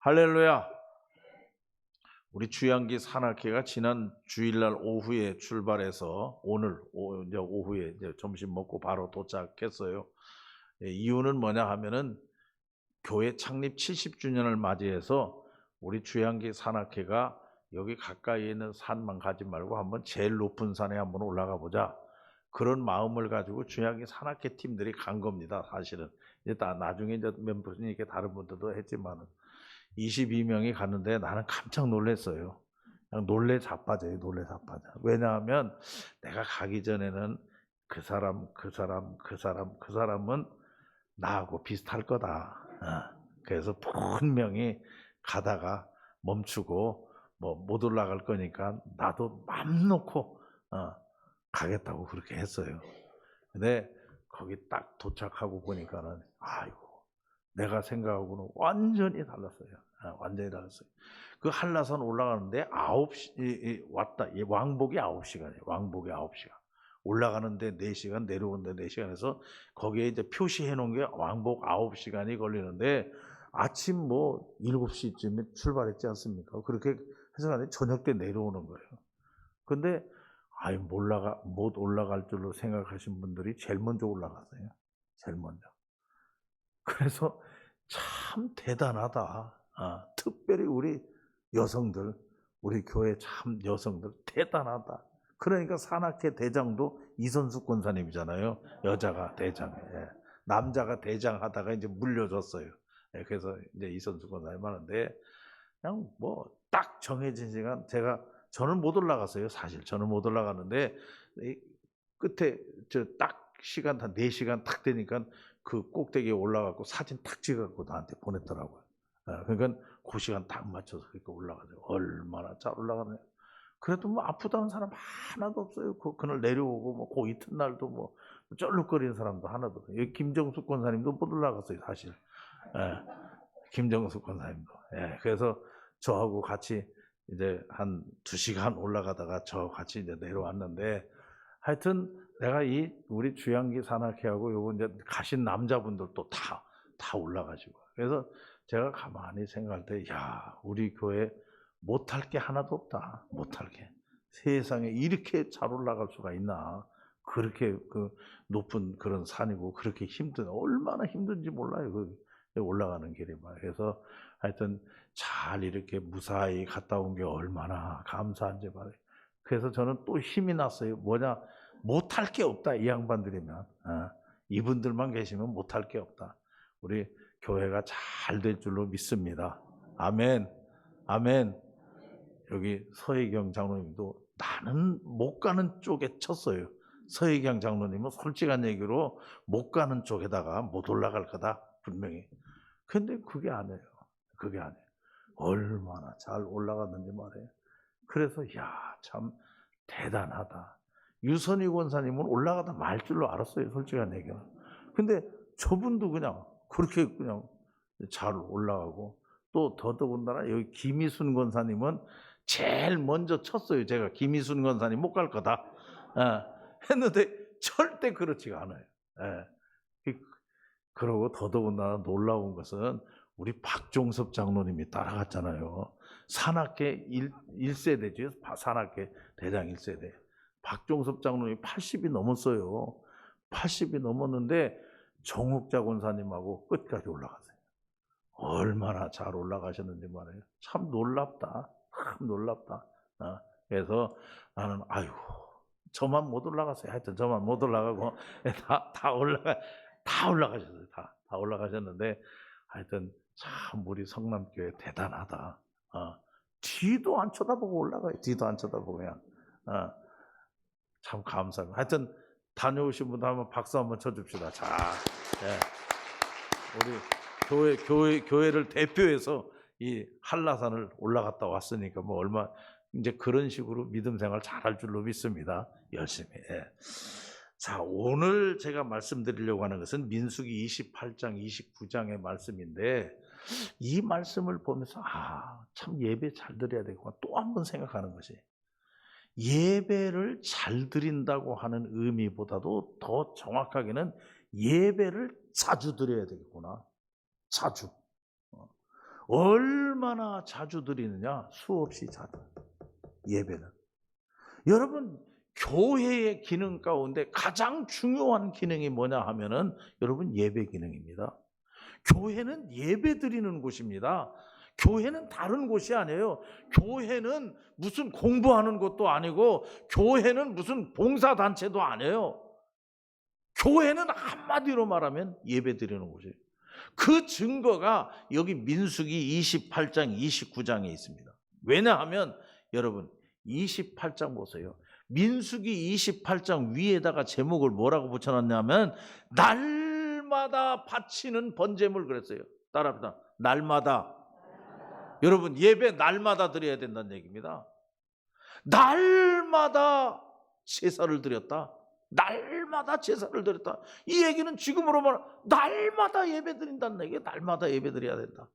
할렐루야. 우리 주양기 산악회가 지난 주일날 오후에 출발해서 오늘 이제 오후에 이제 점심 먹고 바로 도착했어요. 이유는 뭐냐 하면은 교회 창립 70주년을 맞이해서 우리 주양기 산악회가 여기 가까이에 있는 산만 가지 말고 한번 제일 높은 산에 한번 올라가 보자. 그런 마음을 가지고 주양기 산악회 팀들이 간 겁니다. 사실은 이제 나중에 이제 멤버들이 이렇게 다른 분들도 했지만은 22명이 갔는데 나는 깜짝 놀랐어요. 그냥 놀래 자빠져요. 놀래 자빠져. 왜냐하면 내가 가기 전에는 그 사람은 나하고 비슷할 거다. 그래서 분명히 가다가 멈추고 뭐 못 올라갈 거니까 나도 맘 놓고 가겠다고 그렇게 했어요. 근데 거기 딱 도착하고 보니까는 아이고 내가 생각하고는 완전히 달랐어요. 완전히 달랐어요. 그 한라산 올라가는데 9시 왔다. 왕복이 9시간이에요. 왕복이 9시간. 올라가는데 4시간, 내려오는데 4시간에서 거기에 이제 표시해 놓은 게 왕복 9시간이 걸리는데 아침 뭐 7시쯤에 출발했지 않습니까? 그렇게 해서 가는데 저녁 때 내려오는 거예요. 근데 못 올라갈 줄로 생각하신 분들이 제일 먼저 올라갔어요. 제일 먼저. 그래서 참 대단하다. 특별히 우리 여성들, 우리 교회 참 여성들 대단하다. 그러니까 산악회 대장도 이선숙 권사님이잖아요. 여자가 대장. 예. 남자가 대장 하다가 이제 물려줬어요. 예. 그래서 이제 이선숙 권사님 하는데 그냥 뭐 딱 정해진 시간 저는 못 올라갔어요. 사실 저는 못 올라갔는데 끝에 딱 시간 한 4시간 딱 되니까 그 꼭대기에 올라가고 사진 딱 찍어갖고 나한테 보냈더라고요. 그러니까 그 시간 딱 맞춰서 그렇게 올라가죠. 얼마나 잘 올라가네요. 그래도 뭐 아프다는 사람 하나도 없어요. 그날 내려오고 뭐 그 이튿날도 뭐 쩔룩거리는 사람도 하나도 없어요. 여기 김정숙 권사님도 못 올라갔어요, 사실. 김정숙 권사님도. 그래서 저하고 같이 이제 한 2시간 올라가다가 저 같이 이제 내려왔는데 하여튼 내가 우리 주양기 산악회하고 요거 이제 가신 남자분들도 다 올라가시고. 그래서 제가 가만히 생각할 때, 우리 교회 못할 게 하나도 없다. 못할 게. 세상에 이렇게 잘 올라갈 수가 있나. 그렇게 그 높은 그런 산이고, 그렇게 얼마나 힘든지 몰라요. 올라가는 길이 막. 그래서 하여튼 잘 이렇게 무사히 갔다 온 게 얼마나 감사한지 말이에요. 그래서 저는 또 힘이 났어요. 뭐냐, 못할 게 없다. 이 양반들이면. 이분들만 계시면 못할 게 없다. 우리 교회가 잘 될 줄로 믿습니다. 아멘. 아멘. 여기 서혜경 장로님도 나는 못 가는 쪽에 쳤어요. 서혜경 장로님은 솔직한 얘기로 못 가는 쪽에다가 못 올라갈 거다. 분명히. 근데 그게 아니에요. 그게 아니에요. 얼마나 잘 올라갔는지 말이에요. 그래서 참 대단하다. 유선희 권사님은 올라가다 말 줄로 알았어요. 솔직한 얘기는. 근데 저분도 그냥 그렇게 그냥 잘 올라가고 또 더더군다나 여기 김희순 권사님은 제일 먼저 쳤어요. 제가 김희순 권사님 못 갈 거다. 했는데 절대 그렇지가 않아요. 그러고 더더군다나 놀라운 것은 우리 박종섭 장로님이 따라갔잖아요. 산악회 1세대죠. 산악회 대장 1세대. 박종섭 장로님이 80이 넘었어요. 80이 넘었는데 정욱자 권사님하고 끝까지 올라갔어요. 얼마나 잘 올라가셨는지 말이에요. 참 놀랍다. 참 놀랍다. 그래서 나는 저만 못 올라갔어요. 하여튼 저만 못 올라가고 다 올라가셨어요. 다 올라가셨는데 하여튼 참 우리 성남교회 대단하다. 뒤도 안 쳐다보고 올라가요. 뒤도 안 쳐다보고 그냥. 참 감사합니다. 하여튼 다녀오신 분들 한번 박수 한번 쳐줍시다. 자, 우리 교회를 대표해서 이 한라산을 올라갔다 왔으니까 뭐 얼마 이제 그런 식으로 믿음 생활 잘할 줄로 믿습니다. 열심히. 자, 오늘 제가 말씀드리려고 하는 것은 민수기 28장, 29장의 말씀인데 이 말씀을 보면서 참 예배 잘 드려야 되겠구나 또 한 번 생각하는 것이 예배를 잘 드린다고 하는 의미보다도 더 정확하게는 예배를 자주 드려야 되겠구나. 자주. 얼마나 자주 드리느냐? 수없이 자주. 예배는. 여러분, 교회의 기능 가운데 가장 중요한 기능이 뭐냐 하면은 여러분 예배 기능입니다. 교회는 예배 드리는 곳입니다. 교회는 다른 곳이 아니에요. 교회는 무슨 공부하는 곳도 아니고 교회는 무슨 봉사단체도 아니에요. 교회는 한마디로 말하면 예배 드리는 곳이에요. 그 증거가 여기 민수기 28장 29장에 있습니다. 왜냐하면 여러분 28장 보세요. 민수기 28장 위에다가 제목을 뭐라고 붙여놨냐면 날마다 바치는 번제물 그랬어요. 따라합니다. 날마다. 여러분 예배 날마다 드려야 된다는 얘기입니다. 날마다 제사를 드렸다. 날마다 제사를 드렸다. 이 얘기는 지금으로 말하면 날마다 예배 드린다는 얘기예요. 날마다 예배 드려야 된다.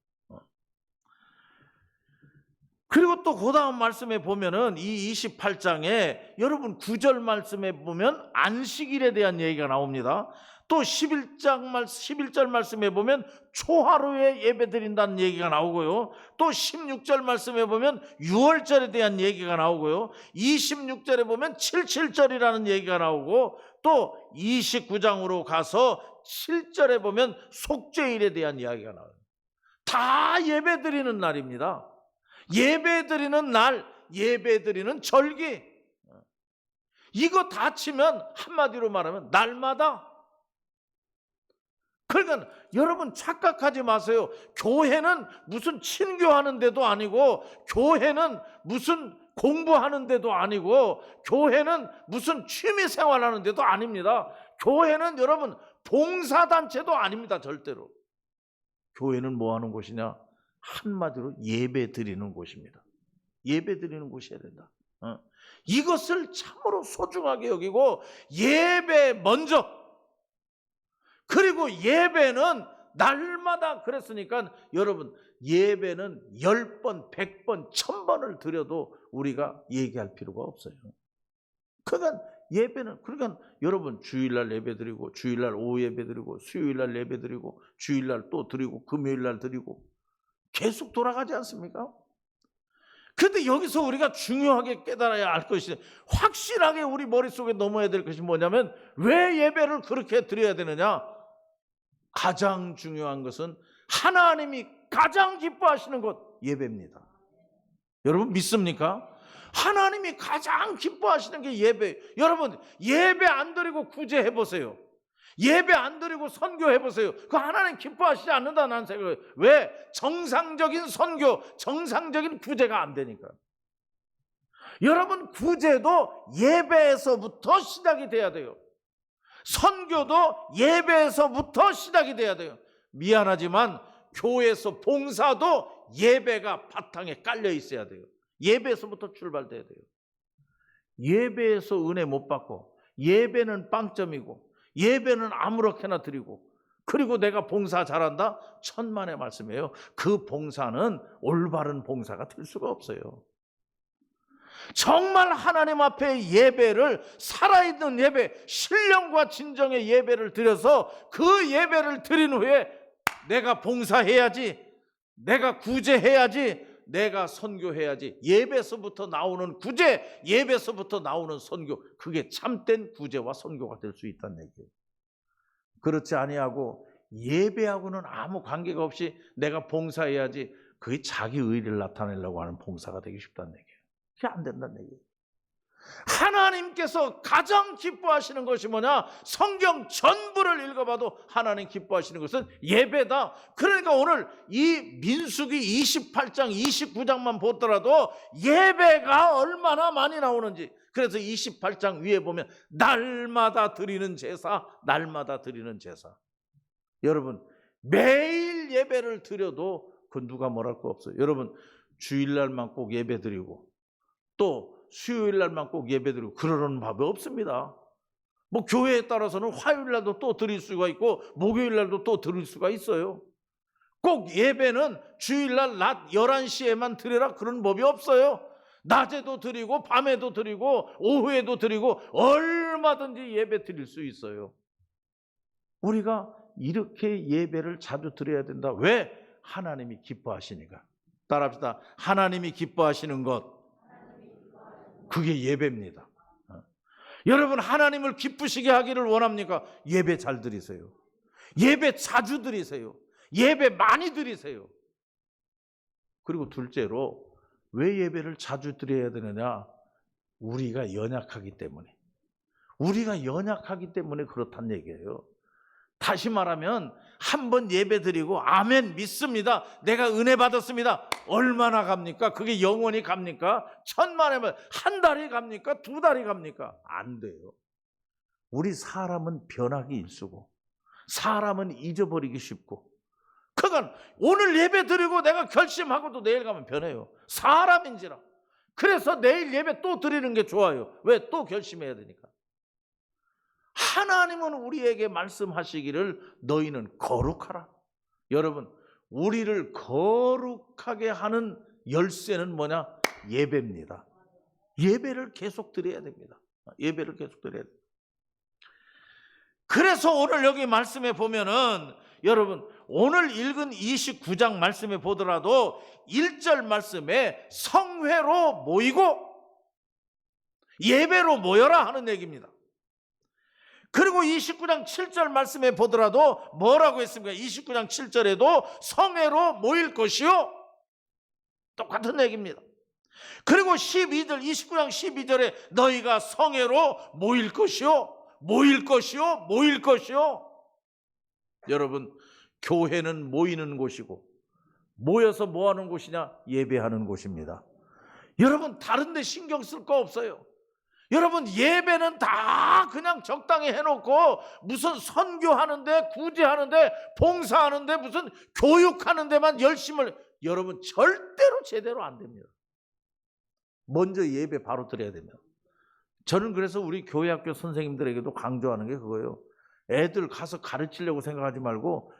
그리고 또 그 다음 말씀에 보면은 이 28장에 여러분 9절 말씀에 보면 안식일에 대한 얘기가 나옵니다. 또 11절 말씀에 보면 초하루에 예배 드린다는 얘기가 나오고요. 또 16절 말씀에 보면 6월절에 대한 얘기가 나오고요. 26절에 보면 77절이라는 얘기가 나오고 또 29장으로 가서 7절에 보면 속죄일에 대한 이야기가 나와요. 다 예배 드리는 날입니다. 예배 드리는 날, 예배 드리는 절기. 이거 다 치면 한마디로 말하면 날마다. 그러니까 여러분 착각하지 마세요. 교회는 무슨 친교하는 데도 아니고 교회는 무슨 공부하는 데도 아니고 교회는 무슨 취미생활하는 데도 아닙니다. 교회는 여러분 봉사단체도 아닙니다. 절대로. 교회는 뭐 하는 곳이냐? 한마디로 예배 드리는 곳입니다. 예배 드리는 곳이어야 된다. 이것을 참으로 소중하게 여기고 예배 먼저, 그리고 예배는 날마다 그랬으니까 여러분 예배는 10번, 100번, 1000번을 드려도 우리가 얘기할 필요가 없어요. 그러니까 예배는 여러분 주일날 예배 드리고 주일날 오후 예배 드리고 수요일날 예배 드리고 주일날 또 드리고 금요일날 드리고 계속 돌아가지 않습니까? 그런데 여기서 우리가 중요하게 깨달아야 할 것이, 확실하게 우리 머릿속에 넘어야 될 것이 뭐냐면 왜 예배를 그렇게 드려야 되느냐? 가장 중요한 것은 하나님이 가장 기뻐하시는 것 예배입니다. 여러분 믿습니까? 하나님이 가장 기뻐하시는 게 예배. 여러분 예배 안 드리고 구제해 보세요. 예배 안 드리고 선교해 보세요. 그 하나님 기뻐하시지 않는다 나는 생각해요. 왜? 정상적인 선교, 정상적인 구제가 안 되니까. 여러분 구제도 예배에서부터 시작이 돼야 돼요. 선교도 예배에서부터 시작이 돼야 돼요. 미안하지만 교회에서 봉사도 예배가 바탕에 깔려 있어야 돼요. 예배에서부터 출발돼야 돼요. 예배에서 은혜 못 받고 예배는 빵점이고 예배는 아무렇게나 드리고 그리고 내가 봉사 잘한다? 천만의 말씀이에요. 그 봉사는 올바른 봉사가 될 수가 없어요. 정말 하나님 앞에 예배를, 살아있는 예배, 신령과 진정의 예배를 드려서 그 예배를 드린 후에 내가 봉사해야지, 내가 구제해야지, 내가 선교해야지. 예배에서부터 나오는 구제, 예배에서부터 나오는 선교, 그게 참된 구제와 선교가 될 수 있다는 얘기예요. 그렇지 아니하고 예배하고는 아무 관계가 없이 내가 봉사해야지, 그게 자기 의리를 나타내려고 하는 봉사가 되기 쉽다는 얘기예요. 그게 안 된다는 얘기예요. 하나님께서 가장 기뻐하시는 것이 뭐냐? 성경 전부를 읽어봐도 하나님 기뻐하시는 것은 예배다. 그러니까 오늘 이 민수기 28장 29장만 보더라도 예배가 얼마나 많이 나오는지. 그래서 28장 위에 보면 날마다 드리는 제사, 날마다 드리는 제사. 여러분 매일 예배를 드려도 그 누가 뭐랄 거 없어요. 여러분 주일날만 꼭 예배 드리고 또 수요일날만 꼭 예배드리고 그러는 법이 없습니다. 뭐 교회에 따라서는 화요일날도 또 드릴 수가 있고 목요일날도 또 드릴 수가 있어요. 꼭 예배는 주일날 낮 11시에만 드려라 그런 법이 없어요. 낮에도 드리고 밤에도 드리고 오후에도 드리고 얼마든지 예배 드릴 수 있어요. 우리가 이렇게 예배를 자주 드려야 된다. 왜? 하나님이 기뻐하시니까. 따라합시다. 하나님이 기뻐하시는 것, 그게 예배입니다. 여러분, 하나님을 기쁘시게 하기를 원합니까? 예배 잘 드리세요. 예배 자주 드리세요. 예배 많이 드리세요. 그리고 둘째로, 왜 예배를 자주 드려야 되느냐? 우리가 연약하기 때문에. 우리가 연약하기 때문에 그렇단 얘기예요. 다시 말하면 한 번 예배 드리고 아멘 믿습니다, 내가 은혜 받았습니다, 얼마나 갑니까? 그게 영원히 갑니까? 천만에면 한 달이 갑니까? 두 달이 갑니까? 안 돼요. 우리 사람은 변하기 일쑤고 사람은 잊어버리기 쉽고, 그건 오늘 예배 드리고 내가 결심하고도 내일 가면 변해요. 사람인지라. 그래서 내일 예배 또 드리는 게 좋아요. 왜? 또 결심해야 되니까. 하나님은 우리에게 말씀하시기를 너희는 거룩하라. 여러분, 우리를 거룩하게 하는 열쇠는 뭐냐? 예배입니다. 예배를 계속 드려야 됩니다. 예배를 계속 드려야 됩니다. 그래서 오늘 여기 말씀에 보면은, 여러분, 오늘 읽은 29장 말씀에 보더라도 1절 말씀에 성회로 모이고 예배로 모여라 하는 얘기입니다. 그리고 29장 7절 말씀에 보더라도 뭐라고 했습니까? 29장 7절에도 성회로 모일 것이요, 똑같은 얘기입니다. 그리고 29장 12절에 너희가 성회로 모일 것이요, 모일 것이요, 모일 것이요. 여러분, 교회는 모이는 곳이고 모여서 뭐 하는 곳이냐? 예배하는 곳입니다. 여러분, 다른 데 신경 쓸 거 없어요. 여러분, 예배는 다 그냥 적당히 해놓고 무슨 선교하는데, 구제하는데, 봉사하는데, 무슨 교육하는 데만 열심을, 여러분 절대로 제대로 안 됩니다. 먼저 예배 바로 드려야 됩니다. 저는 그래서 우리 교회학교 선생님들에게도 강조하는 게 그거예요. 애들 가서 가르치려고 생각하지 말고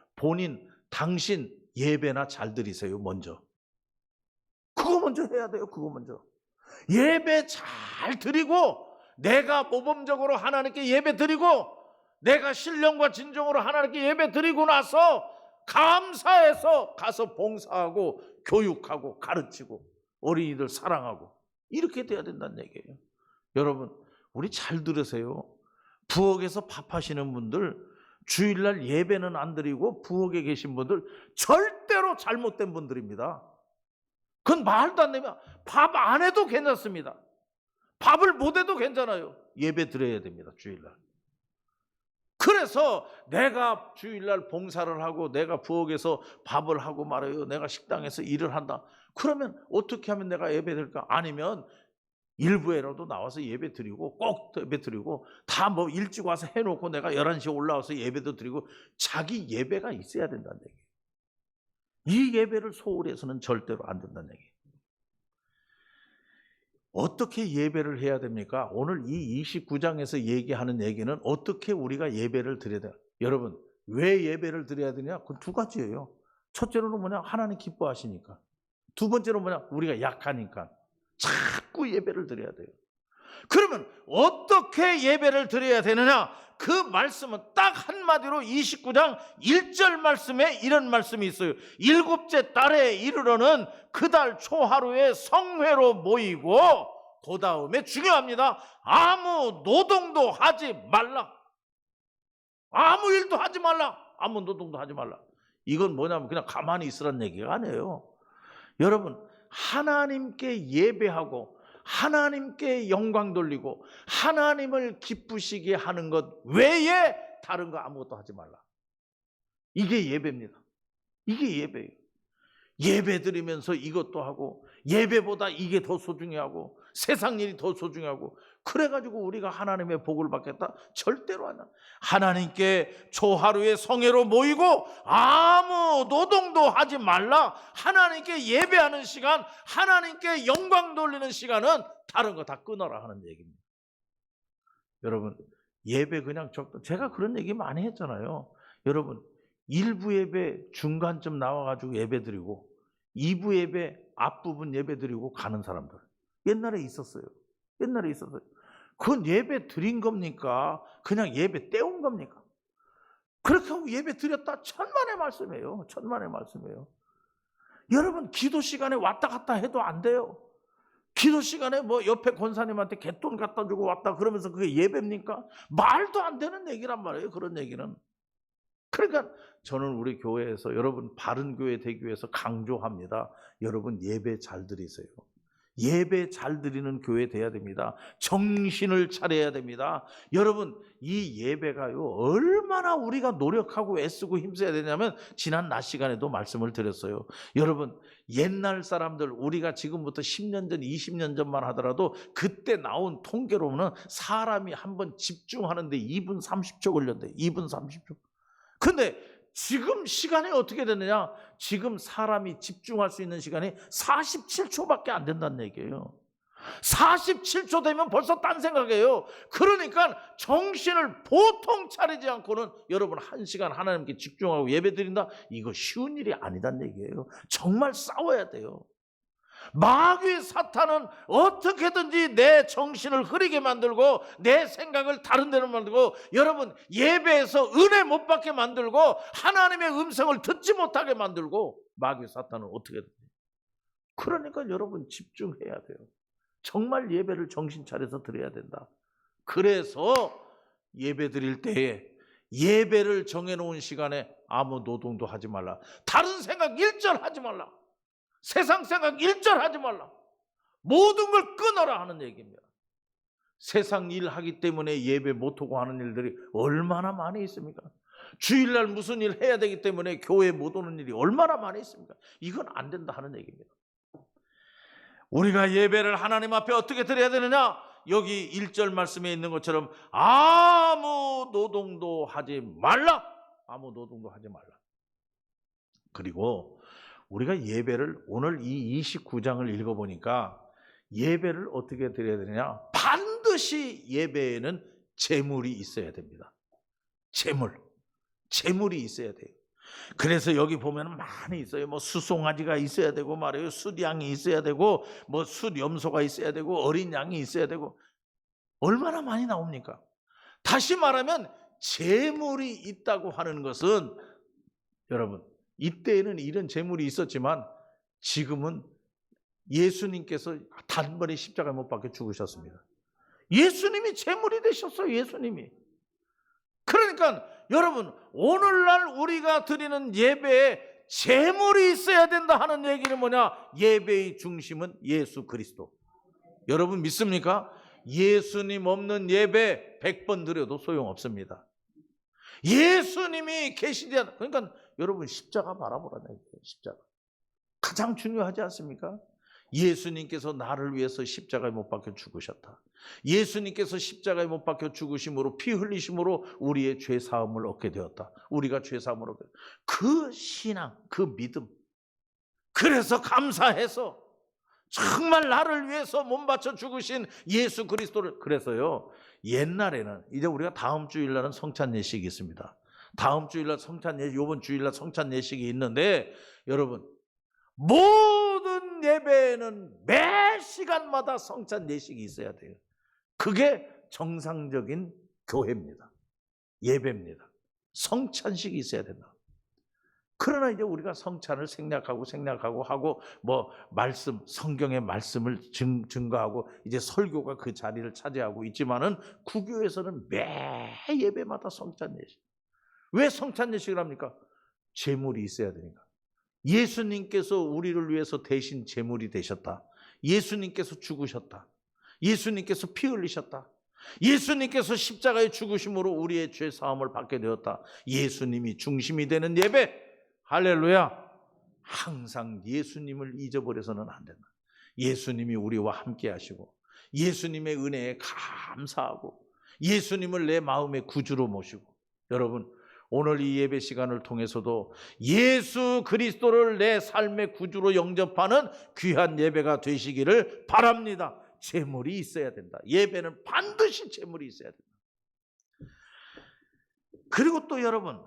당신 예배나 잘 드리세요. 먼저 그거 먼저 해야 돼요. 그거 먼저 예배 잘 드리고, 내가 모범적으로 하나님께 예배 드리고, 내가 신령과 진정으로 하나님께 예배 드리고 나서 감사해서 가서 봉사하고 교육하고 가르치고 어린이들 사랑하고, 이렇게 돼야 된다는 얘기예요. 여러분, 우리 잘 들으세요. 부엌에서 밥하시는 분들, 주일날 예배는 안 드리고 부엌에 계신 분들 절대로 잘못된 분들입니다. 그건 말도 안 되면 밥 안 해도 괜찮습니다. 밥을 못 해도 괜찮아요. 예배 드려야 됩니다. 주일날. 그래서 내가 주일날 봉사를 하고 내가 부엌에서 밥을 하고 말아요, 내가 식당에서 일을 한다. 그러면 어떻게 하면 내가 예배 드릴까? 아니면 일부에라도 나와서 예배 드리고, 꼭 예배 드리고, 다 뭐 일찍 와서 해놓고 내가 11시에 올라와서 예배도 드리고, 자기 예배가 있어야 된다는 얘기예요. 이 예배를 소홀히 해서는 절대로 안 된다는 얘기예요. 어떻게 예배를 해야 됩니까? 오늘 이 29장에서 얘기하는 얘기는 어떻게 우리가 예배를 드려야 돼요. 여러분, 왜 예배를 드려야 되냐? 그 두 가지예요. 첫째로는 뭐냐? 하나님 기뻐하시니까. 두 번째로 뭐냐? 우리가 약하니까. 자꾸 예배를 드려야 돼요. 그러면 어떻게 예배를 드려야 되느냐? 그 말씀은 딱 한마디로 29장 1절 말씀에 이런 말씀이 있어요. 7째 달에 이르러는 그 달 초하루에 성회로 모이고, 그 다음에 중요합니다, 아무 노동도 하지 말라. 아무 일도 하지 말라. 아무 노동도 하지 말라. 이건 뭐냐면 그냥 가만히 있으라는 얘기가 아니에요. 여러분, 하나님께 예배하고 하나님께 영광 돌리고 하나님을 기쁘시게 하는 것 외에 다른 거 아무것도 하지 말라. 이게 예배입니다. 이게 예배예요. 예배 드리면서 이것도 하고, 예배보다 이게 더 소중해하고, 세상 일이 더 소중하고, 그래가지고 우리가 하나님의 복을 받겠다? 절대로 안 해. 하나님께 초하루에 성회로 모이고 아무 노동도 하지 말라. 하나님께 예배하는 시간, 하나님께 영광 돌리는 시간은 다른 거 다 끊어라 하는 얘기입니다. 여러분, 예배 그냥 제가 그런 얘기 많이 했잖아요. 여러분, 1부 예배 중간쯤 나와가지고 예배 드리고 2부 예배 앞부분 예배 드리고 가는 사람들 옛날에 있었어요. 옛날에 있었어요. 그건 예배 드린 겁니까? 그냥 예배 때운 겁니까? 그렇게 하고 예배 드렸다? 천만의 말씀이에요. 천만의 말씀이에요. 여러분 기도 시간에 왔다 갔다 해도 안 돼요. 기도 시간에 뭐 옆에 권사님한테 갯돈 갖다 주고 왔다 그러면서 그게 예배입니까? 말도 안 되는 얘기란 말이에요. 그런 얘기는. 그러니까 저는 우리 교회에서 여러분 바른 교회 되기 위해서 강조합니다. 여러분 예배 잘 드리세요. 예배 잘 드리는 교회 돼야 됩니다. 정신을 차려야 됩니다. 여러분 이 예배가요 얼마나 우리가 노력하고 애쓰고 힘써야 되냐면 지난 낮 시간에도 말씀을 드렸어요. 여러분 옛날 사람들 우리가 지금부터 10년 전 20년 전만 하더라도 그때 나온 통계로는 사람이 한번 집중하는데 2분 30초 걸렸대요. 2분 30초. 근데 지금 시간이 어떻게 되느냐? 지금 사람이 집중할 수 있는 시간이 47초밖에 안 된다는 얘기예요. 47초 되면 벌써 딴 생각이에요. 그러니까 정신을 보통 차리지 않고는 여러분 1시간 하나님께 집중하고 예배 드린다? 이거 쉬운 일이 아니란 얘기예요. 정말 싸워야 돼요. 마귀 사탄은 어떻게든지 내 정신을 흐리게 만들고 내 생각을 다른 데로 만들고 여러분 예배에서 은혜 못 받게 만들고 하나님의 음성을 듣지 못하게 만들고 마귀 사탄은 어떻게든지. 그러니까 여러분 집중해야 돼요. 정말 예배를 정신 차려서 드려야 된다. 그래서 예배 드릴 때에 예배를 정해놓은 시간에 아무 노동도 하지 말라. 다른 생각 일절 하지 말라. 세상 생각 일절 하지 말라. 모든 걸 끊어라 하는 얘기입니다. 세상 일 하기 때문에 예배 못하고 하는 일들이 얼마나 많이 있습니까? 주일날 무슨 일 해야 되기 때문에 교회 못 오는 일이 얼마나 많이 있습니까? 이건 안 된다 하는 얘기입니다. 우리가 예배를 하나님 앞에 어떻게 드려야 되느냐? 여기 1절 말씀에 있는 것처럼 아무 노동도 하지 말라. 아무 노동도 하지 말라. 그리고 우리가 예배를 오늘 이 29장을 읽어보니까 예배를 어떻게 드려야 되느냐? 반드시 예배에는 재물이 있어야 됩니다. 재물이 있어야 돼요. 그래서 여기 보면 많이 있어요. 뭐 수송아지가 있어야 되고 말이에요. 숫양이 있어야 되고 뭐 숫염소가 있어야 되고 어린 양이 있어야 되고 얼마나 많이 나옵니까? 다시 말하면 재물이 있다고 하는 것은 여러분 이때에는 이런 재물이 있었지만 지금은 예수님께서 단번에 십자가에 못 박혀 죽으셨습니다. 예수님이 재물이 되셨어요. 예수님이. 그러니까 여러분 오늘날 우리가 드리는 예배에 재물이 있어야 된다 하는 얘기는 뭐냐? 예배의 중심은 예수 그리스도. 여러분 믿습니까? 예수님 없는 예배 100번 드려도 소용없습니다. 예수님이 계시지 않... 그러니까 여러분 십자가 바라보라는 얘기예요. 십자가. 가장 중요하지 않습니까? 예수님께서 나를 위해서 십자가에 못 박혀 죽으셨다. 예수님께서 십자가에 못 박혀 죽으심으로 피 흘리심으로 우리의 죄 사함을 얻게 되었다. 우리가 죄 사함을 얻게 되었다. 그 신앙, 그 믿음. 그래서 감사해서 정말 나를 위해서 몸 바쳐 죽으신 예수 그리스도를. 그래서요 옛날에는 이제 우리가 다음 주일날은 성찬 예식이 있습니다. 다음 주일날 성찬 예식, 이번 주일날 성찬 예식이 있는데 여러분 모든 예배에는 매 시간마다 성찬 예식이 있어야 돼요. 그게 정상적인 교회입니다. 예배입니다. 성찬식이 있어야 된다. 그러나 이제 우리가 성찬을 생략하고 하고 뭐 말씀, 성경의 말씀을 증거하고 이제 설교가 그 자리를 차지하고 있지만은 구교에서는 매 예배마다 성찬 예식. 왜 성찬 예식을 합니까? 제물이 있어야 되니까. 예수님께서 우리를 위해서 대신 제물이 되셨다. 예수님께서 죽으셨다. 예수님께서 피 흘리셨다. 예수님께서 십자가에 죽으심으로 우리의 죄 사함을 받게 되었다. 예수님이 중심이 되는 예배. 할렐루야. 항상 예수님을 잊어버려서는 안 된다. 예수님이 우리와 함께 하시고 예수님의 은혜에 감사하고 예수님을 내 마음의 구주로 모시고 여러분 오늘 이 예배 시간을 통해서도 예수 그리스도를 내 삶의 구주로 영접하는 귀한 예배가 되시기를 바랍니다. 재물이 있어야 된다. 예배는 반드시 재물이 있어야 된다. 그리고 또 여러분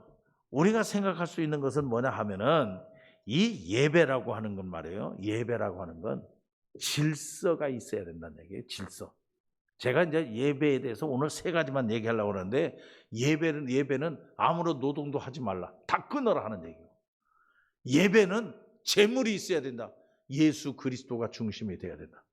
우리가 생각할 수 있는 것은 뭐냐 하면은 이 예배라고 하는 건 말이에요. 예배라고 하는 건 질서가 있어야 된다는 얘기예요. 질서. 제가 이제 예배에 대해서 오늘 3가지만 얘기하려고 하는데 예배는 아무런 노동도 하지 말라. 다 끊어라 하는 얘기예요. 예배는 재물이 있어야 된다. 예수 그리스도가 중심이 돼야 된다.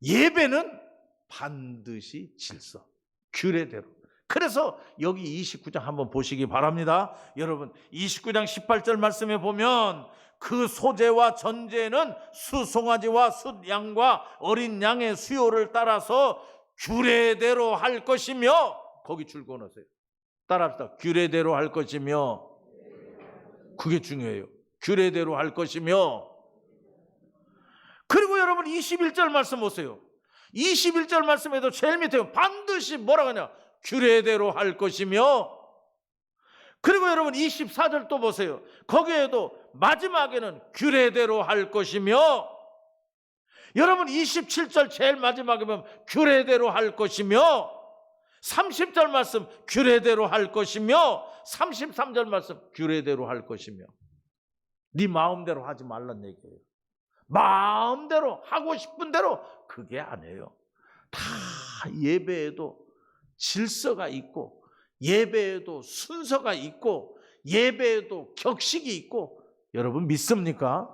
예배는 반드시 질서, 규례대로. 그래서 여기 29장 한번 보시기 바랍니다. 여러분 29장 18절 말씀에 보면 그 소재와 전제는 수송아지와 숫양과 어린 양의 수요를 따라서 규례대로 할 것이며, 거기 줄 그어놓으세요. 따라합시다. 규례대로 할 것이며, 그게 중요해요. 규례대로 할 것이며. 그리고 여러분 21절 말씀 보세요. 21절 말씀에도 제일 밑에 반드시 뭐라고 하냐, 규례대로 할 것이며. 그리고 여러분 24절 또 보세요. 거기에도 마지막에는 규례대로 할 것이며, 여러분 27절 제일 마지막에 보면 규례대로 할 것이며, 30절 말씀 규례대로 할 것이며, 33절 말씀 규례대로 할 것이며. 네 마음대로 하지 말란 얘기예요. 마음대로 하고 싶은 대로 그게 아니에요. 다 예배에도 질서가 있고, 예배에도 순서가 있고, 예배에도 격식이 있고. 여러분 믿습니까?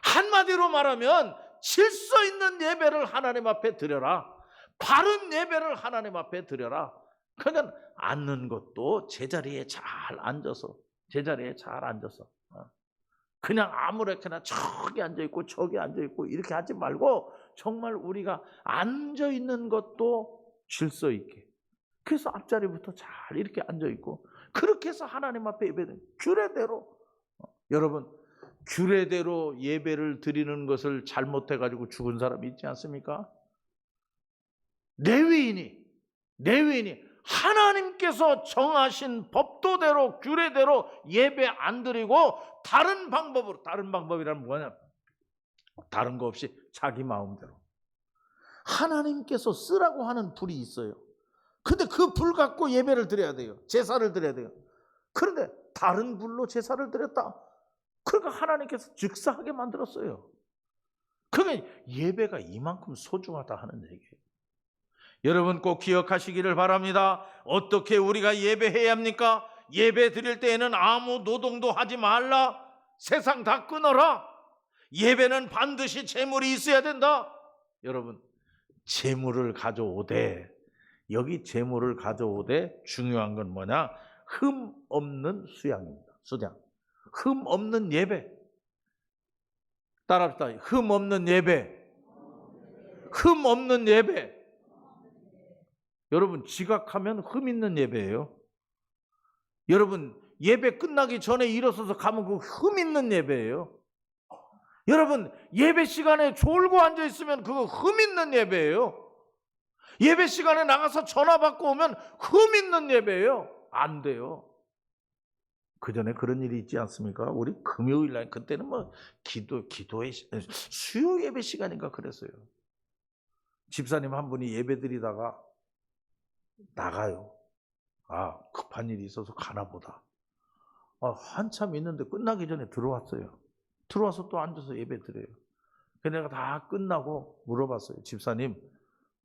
한마디로 말하면 질서 있는 예배를 하나님 앞에 드려라. 바른 예배를 하나님 앞에 드려라. 그러니까 앉는 것도 제자리에 잘 앉아서, 제자리에 잘 앉아서, 그냥 아무렇게나 저기 앉아있고 저기 앉아있고 이렇게 하지 말고 정말 우리가 앉아있는 것도 질서 있게, 그래서 앞자리부터 잘 이렇게 앉아있고, 그렇게 해서 하나님 앞에 예배는 규례대로. 여러분 규례대로 예배를 드리는 것을 잘못해가지고 죽은 사람이 있지 않습니까? 레위인이 하나님께서 정하신 법도대로 규례대로 예배 안 드리고 다른 방법이란 뭐냐? 다른 거 없이 자기 마음대로 하나님께서 쓰라고 하는 불이 있어요. 근데 그 불 갖고 예배를 드려야 돼요. 제사를 드려야 돼요. 그런데 다른 불로 제사를 드렸다. 그러니까 하나님께서 즉사하게 만들었어요. 그러니까 예배가 이만큼 소중하다 하는 얘기예요. 여러분 꼭 기억하시기를 바랍니다. 어떻게 우리가 예배해야 합니까? 예배 드릴 때에는 아무 노동도 하지 말라. 세상 다 끊어라. 예배는 반드시 재물이 있어야 된다. 여러분 재물을 가져오되, 여기 재물을 가져오되 중요한 건 뭐냐? 흠 없는 수양입니다. 수양. 흠 없는 예배. 따라합시다. 흠 없는 예배. 흠 없는 예배. 여러분 지각하면 흠 있는 예배예요. 여러분 예배 끝나기 전에 일어서서 가면 그 흠 있는 예배예요. 여러분 예배 시간에 졸고 앉아있으면 그거 흠 있는 예배예요. 예배 시간에 나가서 전화 받고 오면 흠 있는 예배예요. 안 돼요. 그 전에 그런 일이 있지 않습니까? 우리 금요일 날 그때는 뭐 기도의 수요 예배 시간인가 그랬어요. 집사님 한 분이 예배 드리다가 나가요. 아, 급한 일이 있어서 가나 보다. 한참 있는데 끝나기 전에 들어왔어요. 들어와서 또 앉아서 예배 드려요. 그래서 내가 다 끝나고 물어봤어요. 집사님,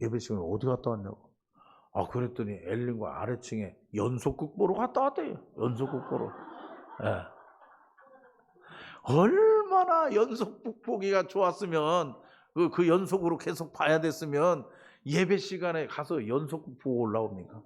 예배 시간에 어디 갔다 왔냐고. 그랬더니 엘린과 아래층에 연속극 보러 갔다 왔대요. 연속극 보러. 예. 얼마나 연속극 보기가 좋았으면, 그 연속으로 계속 봐야 됐으면 예배 시간에 가서 연속극 보고 올라옵니까?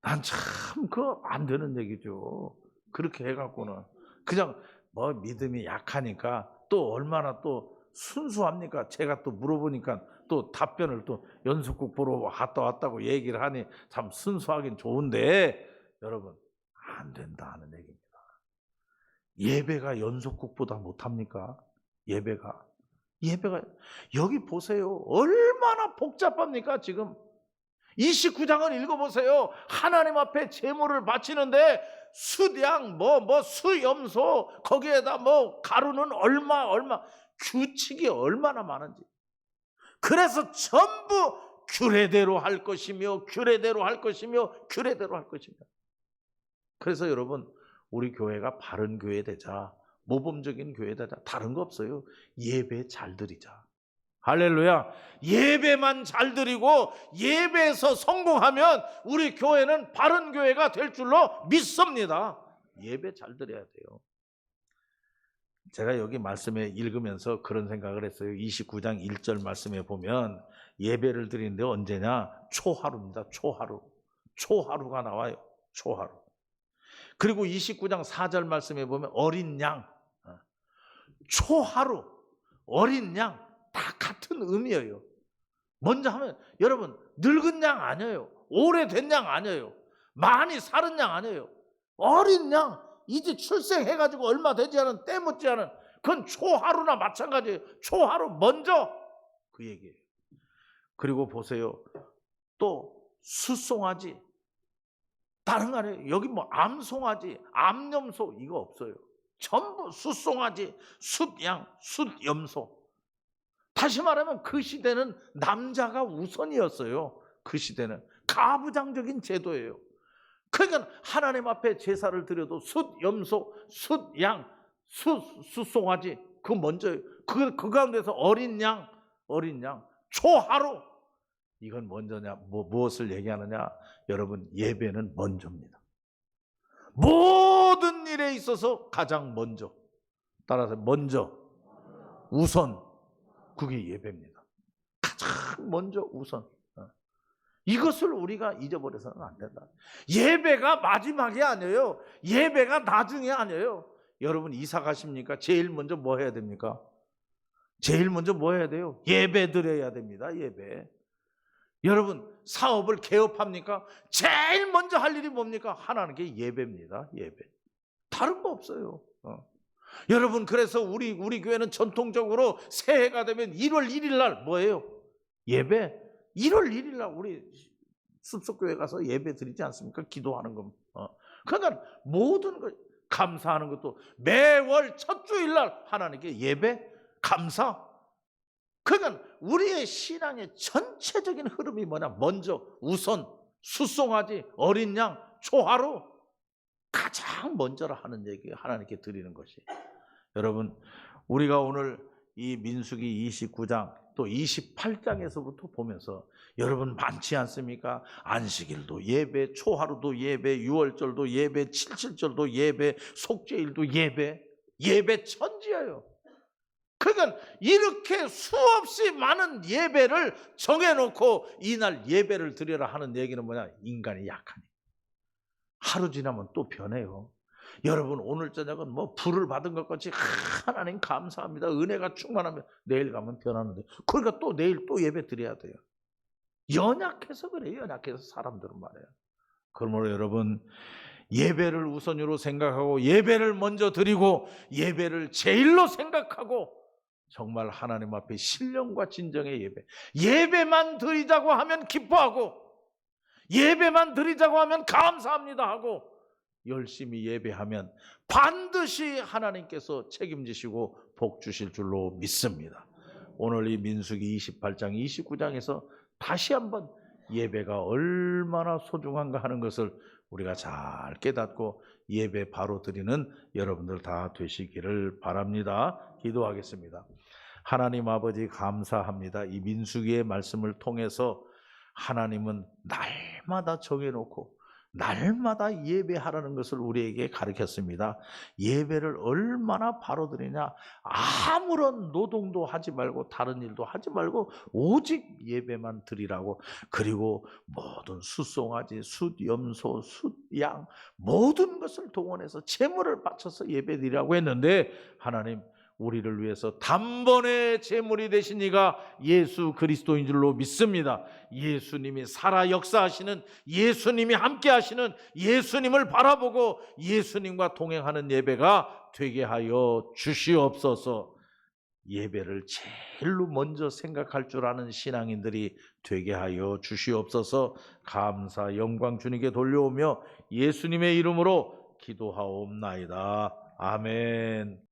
난 참 그거 안 되는 얘기죠. 그렇게 해갖고는 그냥 뭐 믿음이 약하니까 또 얼마나 또 순수합니까? 제가 또 물어보니까 또 답변을 또 연속극 보러 갔다 왔다고 얘기를 하니 참 순수하긴 좋은데, 여러분 안 된다 하는 얘기입니다. 예배가 연속극보다 못합니까? 예배가 여기 보세요. 얼마나 복잡합니까? 지금 29장을 읽어보세요. 하나님 앞에 제물을 바치는데 수양, 수염소, 거기에다 가루는 얼마, 규칙이 얼마나 많은지. 그래서 전부 규례대로 할 것이며, 규례대로 할 것이며, 규례대로 할 것입니다. 그래서 여러분, 우리 교회가 바른 교회 되자, 모범적인 교회 되자, 다른 거 없어요. 예배 잘 드리자. 할렐루야. 예배만 잘 드리고 예배에서 성공하면 우리 교회는 바른 교회가 될 줄로 믿습니다. 예배 잘 드려야 돼요. 제가 여기 말씀에 읽으면서 그런 생각을 했어요. 29장 1절 말씀에 보면 예배를 드리는데 언제냐? 초하루입니다. 초하루. 초하루가 나와요. 초하루. 그리고 29장 4절 말씀에 보면 어린 양. 초하루, 어린 양 다 같은 의미예요. 먼저 하면 여러분 늙은 양 아니에요. 오래된 양 아니에요. 많이 살은 양 아니에요. 어린 양, 이제 출생해가지고 얼마 되지 않은, 때 묻지 않은, 그건 초하루나 마찬가지예요. 초하루 먼저, 그 얘기예요. 그리고 보세요. 또 숫송아지, 다른 거 아니에요. 여기 뭐 암송아지, 암염소 이거 없어요. 전부 숫송아지, 숫양, 숫염소. 다시 말하면 그 시대는 남자가 우선이었어요. 그 시대는 가부장적인 제도예요. 그러니까 하나님 앞에 제사를 드려도 숫염소, 숫양, 숫송아지 그 먼저, 그 가운데서 어린 양, 초하루, 이건 먼저냐? 무엇을 얘기하느냐? 여러분, 예배는 먼저입니다. 모든 일에 있어서 가장 먼저, 따라서 먼저, 우선, 그게 예배입니다. 가장 먼저 우선. 이것을 우리가 잊어버려서는 안 된다. 예배가 마지막이 아니에요. 예배가 나중에 아니에요. 여러분 이사 가십니까? 제일 먼저 뭐 해야 됩니까? 제일 먼저 뭐 해야 돼요? 예배 드려야 됩니다. 예배. 여러분 사업을 개업합니까? 제일 먼저 할 일이 뭡니까? 하나님께 예배입니다. 예배. 다른 거 없어요. 여러분 그래서 우리 교회는 전통적으로 새해가 되면 1월 1일 날 뭐예요? 예배. 1월 1일 날 우리 숲속교회 가서 예배 드리지 않습니까? 기도하는 거. 그러니까 모든 것 감사하는 것도 매월 첫 주일 날 하나님께 예배, 감사. 그러니까 우리의 신앙의 전체적인 흐름이 뭐냐? 먼저, 우선, 숫송아지, 어린 양, 초하루. 가장 먼저라 하는 얘기 하나님께 드리는 것이. 여러분 우리가 오늘 이 민수기 29장 또 28장에서부터 보면서 여러분 많지 않습니까? 안식일도 예배, 초하루도 예배, 유월절도 예배, 칠칠절도 예배, 속죄일도 예배, 예배 천지예요. 그러니까 이렇게 수없이 많은 예배를 정해놓고 이날 예배를 드려라 하는 얘기는 뭐냐? 인간이 약하니 하루 지나면 또 변해요. 여러분 오늘 저녁은 뭐 불을 받은 것 같이 하나님 감사합니다. 은혜가 충만하면 내일 가면 변하는데 그러니까 또 내일 또 예배 드려야 돼요. 연약해서 그래요. 연약해서 사람들은 말이에요. 그러므로 여러분 예배를 우선으로 생각하고 예배를 먼저 드리고 예배를 제일로 생각하고 정말 하나님 앞에 신령과 진정의 예배, 예배만 드리자고 하면 기뻐하고 예배만 드리자고 하면 감사합니다 하고 열심히 예배하면 반드시 하나님께서 책임지시고 복 주실 줄로 믿습니다. 오늘 이 민수기 28장 29장에서 다시 한번 예배가 얼마나 소중한가 하는 것을 우리가 잘 깨닫고 예배 바로 드리는 여러분들 다 되시기를 바랍니다. 기도하겠습니다. 하나님 아버지 감사합니다. 이 민수기의 말씀을 통해서 하나님은 날마다 정해놓고 날마다 예배하라는 것을 우리에게 가르쳤습니다. 예배를 얼마나 바로 드리냐? 아무런 노동도 하지 말고 다른 일도 하지 말고 오직 예배만 드리라고. 그리고 모든 숫송아지, 숫염소, 숫양 모든 것을 동원해서 제물을 바쳐서 예배 드리라고 했는데 하나님 우리를 위해서 단번에 제물이 되신 이가 예수 그리스도인 줄로 믿습니다. 예수님이 살아 역사하시는, 예수님이 함께 하시는, 예수님을 바라보고 예수님과 동행하는 예배가 되게 하여 주시옵소서. 예배를 제일로 먼저 생각할 줄 아는 신앙인들이 되게 하여 주시옵소서. 감사 영광 주님께 돌려오며 예수님의 이름으로 기도하옵나이다. 아멘.